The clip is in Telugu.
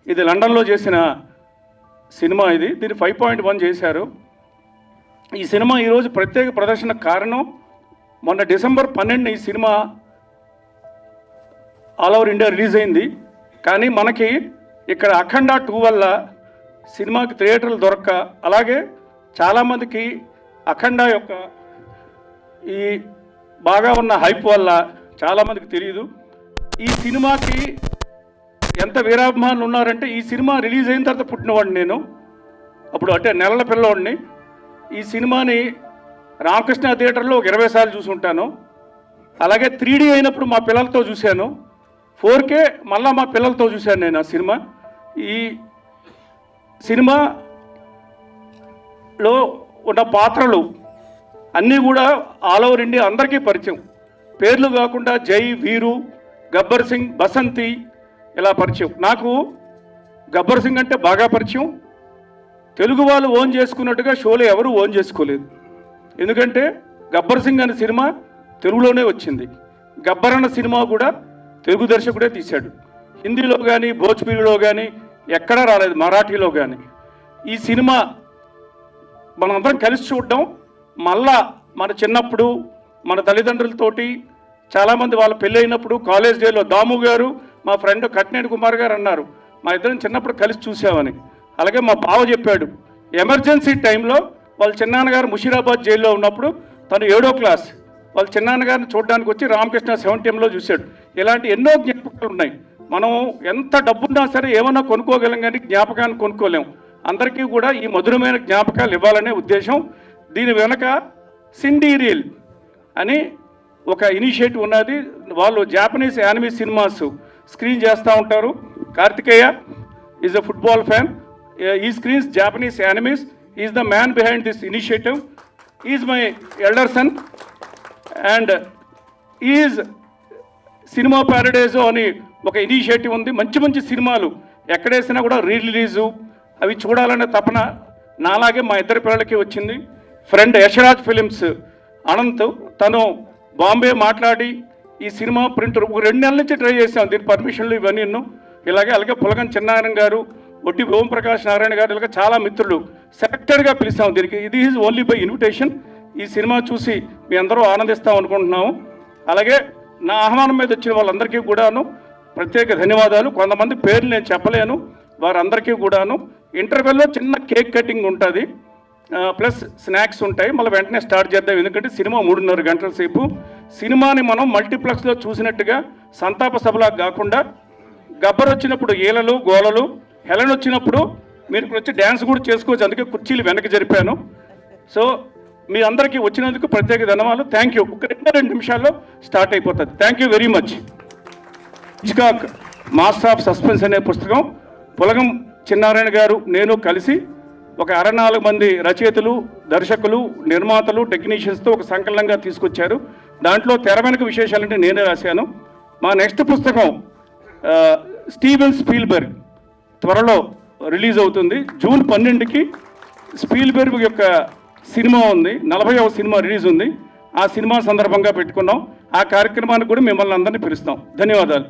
ఇది లండన్లో చేసిన సినిమా. దీన్ని 5.1 చేశారు. ఈ సినిమా ఈరోజు ప్రత్యేక ప్రదర్శనకు కారణం, మొన్న డిసెంబర్ 12 ఈ cinema all over India release అయింది. కానీ మనకి ఇక్కడ అఖండ 2 వల్ల సినిమాకి థియేటర్లు దొరక్క, అలాగే చాలామందికి అఖండ యొక్క ఈ బాగా ఉన్న హైప్ వల్ల చాలామందికి తెలియదు. ఈ సినిమాకి ఎంత వీరాభిమానులు ఉన్నారంటే, ఈ సినిమా రిలీజ్ అయిన తర్వాత పుట్టినవాడిని నేను. అప్పుడు అంటే నెలల పిల్లవాడిని. ఈ సినిమాని రామకృష్ణ థియేటర్లో ఒక 20 సార్లు చూసి ఉంటాను. అలాగే 3D అయినప్పుడు మా పిల్లలతో చూశాను. 4K మళ్ళా మా పిల్లలతో చూశాను నేను ఆ సినిమా. ఈ సినిమాలో ఉన్న పాత్రలు అన్నీ కూడా ఆల్ ఓవర్ ఇండియా అందరికీ పరిచయం. పేర్లు కాకుండా జై, వీరు, గబ్బర్ సింగ్, బసంతి ఇలా పరిచయం. నాకు గబ్బర్ సింగ్ అంటే బాగా పరిచయం. తెలుగు వాళ్ళు ఓన్ చేసుకున్నట్టుగా షోలో ఎవరు ఓన్ చేసుకోలేదు. ఎందుకంటే గబ్బర్ సింగ్ అనే సినిమా తెలుగులోనే వచ్చింది. గబ్బర్ అన్న సినిమా కూడా తెలుగు దర్శకుడే తీశాడు. హిందీలో కానీ భోజ్పురిలో కానీ ఎక్కడా రాలేదు, మరాఠీలో కానీ. ఈ సినిమా మనందరం కలిసి చూడడం, మళ్ళా మన చిన్నప్పుడు మన తల్లిదండ్రులతోటి చాలామంది వాళ్ళ పెళ్ళి అయినప్పుడు కాలేజ్ డేలో దాము గారు, మా ఫ్రెండ్ కట్నేటి కుమార్ గారు అన్నారు, మా ఇద్దరం చిన్నప్పుడు కలిసి చూసామని. అలాగే మా బావ చెప్పాడు, ఎమర్జెన్సీ టైంలో వాళ్ళ చిన్నాన్నగారు ముషీరాబాద్ జైల్లో ఉన్నప్పుడు తను 7వ క్లాస్ వాళ్ళ చిన్నాన్నగారిని చూడడానికి వచ్చి రామకృష్ణ 7 చూశాడు. ఇలాంటి ఎన్నో జ్ఞాపకాలు ఉన్నాయి. మనం ఎంత డబ్బున్నా సరే ఏమన్నా కొనుక్కోగలం, కానీ జ్ఞాపకాన్ని కొనుక్కోలేం. అందరికీ కూడా ఈ మధురమైన జ్ఞాపకాలు ఇవ్వాలనే ఉద్దేశం. దీని వెనక సిండీరియల్ అని ఒక ఇనిషియేటివ్ ఉన్నది. వాళ్ళు జాపనీస్ యానిమీ సినిమాస్ స్క్రీన్ చేస్తూ ఉంటారు. Karthikeya is a football fan. ఈ screens Japanese animes. Is the man behind this initiative. Is my elder son and is cinema Paradiso అని ఒక ఇనిషియేటివ్ ఉంది. మంచి మంచి సినిమాలు ఎక్కడేసినా కూడా రిలీజు అవి చూడాలనే తపన నాలాగే మా ఇద్దరు పిల్లలకి వచ్చింది. ఫ్రెండ్ యశరాజ్ ఫిలిమ్స్ అనంత్, తను బాంబే మాట్లాడి ఈ సినిమా ప్రింటర్ 2 నెలల నుంచి ట్రై చేసాం. దీని పర్మిషన్లు ఇవన్నీ అలాగే పులగన్ చిన్నారాయణ గారు, ఒట్టి ఓంప్రకాష్ నారాయణ గారు, ఇలాగ చాలా మిత్రులు సెలెక్టెడ్గా పిలిచాం దీనికి. ఇది ఈజ్ ఓన్లీ బై ఇన్విటేషన్. ఈ సినిమా చూసి మీ అందరూ ఆనందిస్తాం అనుకుంటున్నాము. అలాగే నా ఆహ్వానం మీద వచ్చిన వాళ్ళందరికీ కూడాను ప్రత్యేక ధన్యవాదాలు. కొంతమంది పేర్లు నేను చెప్పలేను, వారందరికీ కూడాను. ఇంటర్వెల్లో చిన్న కేక్ కటింగ్ ఉంటుంది, ప్లస్ స్నాక్స్ ఉంటాయి. మళ్ళీ వెంటనే స్టార్ట్ చేద్దాం, ఎందుకంటే సినిమా 3.5 గంటల సేపు. సినిమాని మనం మల్టీప్లెక్స్లో చూసినట్టుగా సంతాప సభలా కాకుండా, గబ్బర్ వచ్చినప్పుడు ఈలలు గోలలు, హెలెన్ వచ్చినప్పుడు మీరు వచ్చి డ్యాన్స్ కూడా చేసుకోవచ్చు. అందుకే కుర్చీలు వెనక్కి జరిపాను. సో మీ అందరికీ వచ్చినందుకు ప్రత్యేక ధన్యవాదాలు. Thank you. ఒక 2 నిమిషాల్లో స్టార్ట్ అయిపోతుంది. Thank you very much. Hitchcock master of suspense అనే పుస్తకం పులగం చిన్నారాయణ గారు నేను కలిసి ఒక 64 మంది రచయితలు, దర్శకులు, నిర్మాతలు, టెక్నీషియన్స్తో ఒక సంకలనంగా తీసుకొచ్చారు. దాంట్లో తెర వెనుక విశేషాలంటే నేనే రాశాను. మా నెక్స్ట్ పుస్తకం స్టీవెన్ స్పీల్బర్గ్ త్వరలో రిలీజ్ అవుతుంది. జూన్ 12కి స్పీల్బర్గ్ యొక్క సినిమా ఉంది, 40వ సినిమా రిలీజ్ ఉంది. ఆ సినిమా సందర్భంగా పెట్టుకున్నాం. ఆ కార్యక్రమానికి కూడా మిమ్మల్ని అందరినీ పిలుస్తాం. ధన్యవాదాలు.